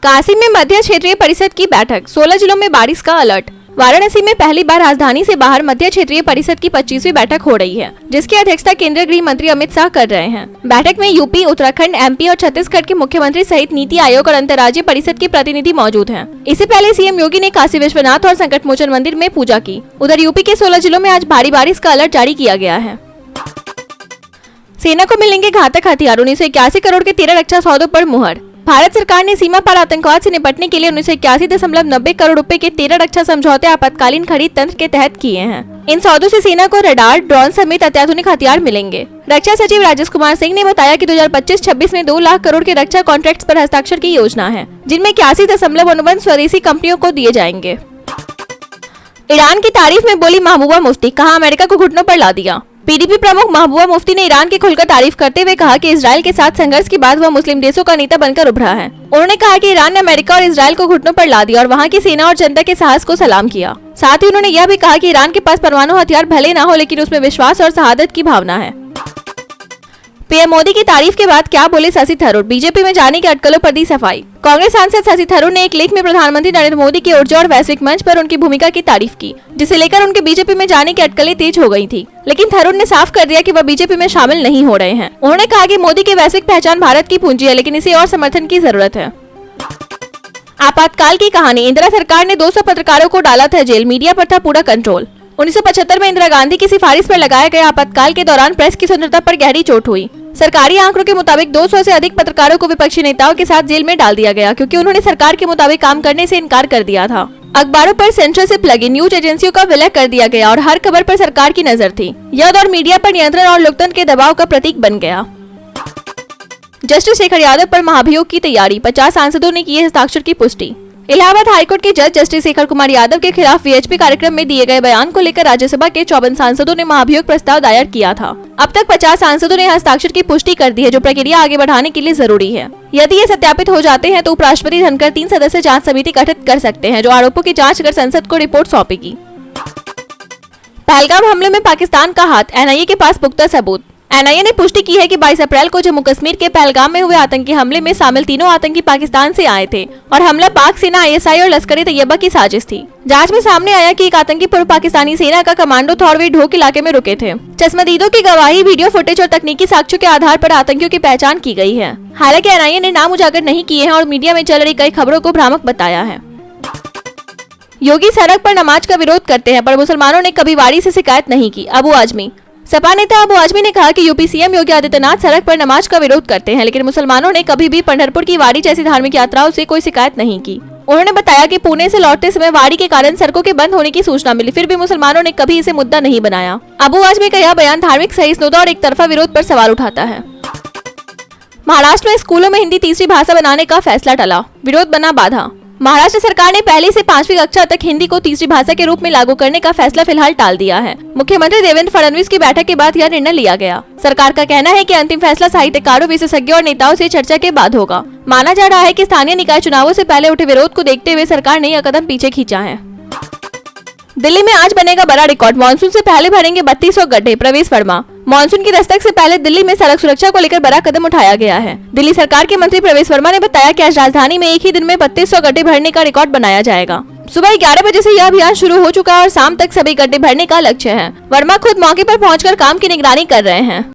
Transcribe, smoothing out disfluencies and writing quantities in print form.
काशी में मध्य क्षेत्रीय परिषद की बैठक, 16 जिलों में बारिश का अलर्ट। वाराणसी में पहली बार राजधानी से बाहर मध्य क्षेत्रीय परिषद की 25वीं बैठक हो रही है, जिसकी अध्यक्षता केंद्रीय गृह मंत्री अमित शाह कर रहे हैं। बैठक में यूपी, उत्तराखंड, एमपी और छत्तीसगढ़ के मुख्यमंत्री सहित नीति आयोग और अंतर्राज्यीय परिषद के प्रतिनिधि मौजूद हैं। इससे पहले सीएम योगी ने काशी विश्वनाथ और संकटमोचन मंदिर में पूजा की। उधर यूपी के 16 जिलों में आज भारी बारिश का अलर्ट जारी किया गया है। सेना को मिलेंगे घातक हथियार, 1981 करोड़ के 13 रक्षा सौदों पर मुहर। भारत सरकार ने सीमा पार आतंकवाद से निपटने के लिए 1981.90 करोड़ रुपए के 13 रक्षा समझौते आपातकालीन खरीद तंत्र के तहत किए हैं। इन सौदों से सेना को रडार, ड्रोन समेत अत्याधुनिक हथियार मिलेंगे। रक्षा सचिव राजेश कुमार सिंह ने बताया कि 2025-26 में 2 लाख करोड़ के रक्षा कॉन्ट्रैक्ट्स पर हस्ताक्षर की योजना है, जिनमें 81.91 स्वदेशी कंपनियों को दिए जाएंगे। ईरान की तारीफ में बोली महबूबा मुफ्ती, कहा अमेरिका को घुटनों पर ला दिया। पीडीपी प्रमुख महबूबा मुफ्ती ने ईरान की खुलकर तारीफ करते हुए कहा कि इजराइल के साथ संघर्ष के बाद वह मुस्लिम देशों का नेता बनकर उभरा है। उन्होंने कहा कि ईरान ने अमेरिका और इजराइल को घुटनों पर ला दिया और वहां की सेना और जनता के साहस को सलाम किया। साथ ही उन्होंने यह भी कहा कि ईरान के पास परमाणु हथियार भले न हो, लेकिन उसमें विश्वास और शहादत की भावना है। पीएम मोदी की तारीफ के बाद क्या बोले शशि थरूर, बीजेपी में जाने की अटकलों पर दी सफाई। कांग्रेस सांसद शशि थरूर ने एक लेख में प्रधानमंत्री नरेंद्र मोदी की ऊर्जा और वैश्विक मंच पर उनकी भूमिका की तारीफ की, जिसे लेकर उनके बीजेपी में जाने की अटकलें तेज हो गई थी। लेकिन थरूर ने साफ कर दिया कि वह बीजेपी में शामिल नहीं हो रहे हैं। उन्होंने कहा कि मोदी की वैश्विक पहचान भारत की पूंजी है, लेकिन इसे और समर्थन की जरूरत है। आपातकाल की कहानी, इंदिरा सरकार ने 200 पत्रकारों को डाला था जेल, मीडिया पर था पूरा कंट्रोल। 1975 में इंदिरा गांधी की सिफारिश पर लगाए गए आपातकाल के दौरान प्रेस की स्वतंत्रता पर गहरी चोट हुई। सरकारी आंकड़ों के मुताबिक 200 से अधिक पत्रकारों को विपक्षी नेताओं के साथ जेल में डाल दिया गया, क्योंकि उन्होंने सरकार के मुताबिक काम करने से इनकार कर दिया था। अखबारों पर सेंसरशिप लगी, न्यूज एजेंसियों का विलय कर दिया गया और हर खबर पर सरकार की नजर थी। यह दौर मीडिया पर नियंत्रण और लोकतंत्र के दबाव का प्रतीक बन गया। जस्टिस शेखर यादव पर महाभियोग की तैयारी, 50 सांसदों ने किए हस्ताक्षर की पुष्टि। इलाहाबाद हाईकोर्ट के जज जस्टिस शेखर कुमार यादव के खिलाफ वीएचपी कार्यक्रम में दिए गए बयान को लेकर राज्यसभा के 54 सांसदों ने महाभियोग प्रस्ताव दायर किया था। अब तक 50 सांसदों ने हस्ताक्षर की पुष्टि कर दी है, जो प्रक्रिया आगे बढ़ाने के लिए जरूरी है। यदि ये सत्यापित हो जाते हैं तो उपराष्ट्रपति धनखड़ 3 सदस्यीय जांच समिति गठित कर सकते हैं, जो आरोपों की जाँच कर संसद को रिपोर्ट सौंपेगी। पहलगाम हमले में पाकिस्तान का हाथ, एनआईए के पास पुख्ता सबूत। एनआईए ने पुष्टि की है कि 22 अप्रैल को जम्मू कश्मीर के पहलगाम में हुए आतंकी हमले में शामिल तीनों आतंकी पाकिस्तान से आए थे और हमला पाक सेना, आईएसआई और लश्कर ए तैयबा की साजिश थी। जांच में सामने आया कि एक आतंकी पूर्व पाकिस्तानी सेना का कमांडो था और वे ढोक इलाके में रुके थे। चश्मदीदों की गवाही, वीडियो फुटेज और तकनीकी साक्ष्यों के आधार पर आतंकियों की पहचान की गई है। हालांकि एनआईए ने नाम उजागर नहीं किए हैं और मीडिया में चल रही कई खबरों को भ्रामक बताया है। योगी सड़क पर नमाज का विरोध करते हैं, पर मुसलमानों ने कभी वाड़ी से शिकायत नहीं की। अबू आजमी, सपा नेता अबू आजमी ने कहा कि यूपी सीएम योगी आदित्यनाथ सड़क पर नमाज का विरोध करते हैं, लेकिन मुसलमानों ने कभी भी पंढरपुर की वाड़ी जैसी धार्मिक यात्राओं से कोई शिकायत नहीं की। उन्होंने बताया कि पुणे से लौटते समय वाड़ी के कारण सड़कों के बंद होने की सूचना मिली, फिर भी मुसलमानों ने कभी इसे मुद्दा नहीं बनाया। अबू आजमी का यह बयान धार्मिक सहिष्णुता और एक तरफा विरोध पर सवाल उठाता है। महाराष्ट्र में स्कूलों में हिंदी तीसरी भाषा बनाने का फैसला टला, विरोध बना बाधा। महाराष्ट्र सरकार ने पहली से 5वीं कक्षा तक हिंदी को तीसरी भाषा के रूप में लागू करने का फैसला फिलहाल टाल दिया है। मुख्यमंत्री देवेंद्र फडणवीस की बैठक के बाद यह निर्णय लिया गया। सरकार का कहना है कि अंतिम फैसला साहित्यकारों, विशेषज्ञों और नेताओं से चर्चा के बाद होगा। माना जा रहा है कि स्थानीय निकाय चुनावों से पहले उठे विरोध को देखते हुए सरकार ने यह कदम पीछे खींचा है। दिल्ली में आज बनेगा बड़ा रिकॉर्ड, मानसून से पहले भरेंगे 3200 गड्ढे, प्रवेश वर्मा। मानसून की दस्तक से पहले दिल्ली में सड़क सुरक्षा को लेकर बड़ा कदम उठाया गया है। दिल्ली सरकार के मंत्री प्रवेश वर्मा ने बताया कि आज राजधानी में एक ही दिन में 3200 गड्ढे भरने का रिकॉर्ड बनाया जाएगा। सुबह 11 बजे से यह अभियान शुरू हो चुका है और शाम तक सभी गड्ढे भरने का लक्ष्य है। वर्मा खुद मौके पर पहुंचकर काम की निगरानी कर रहे हैं।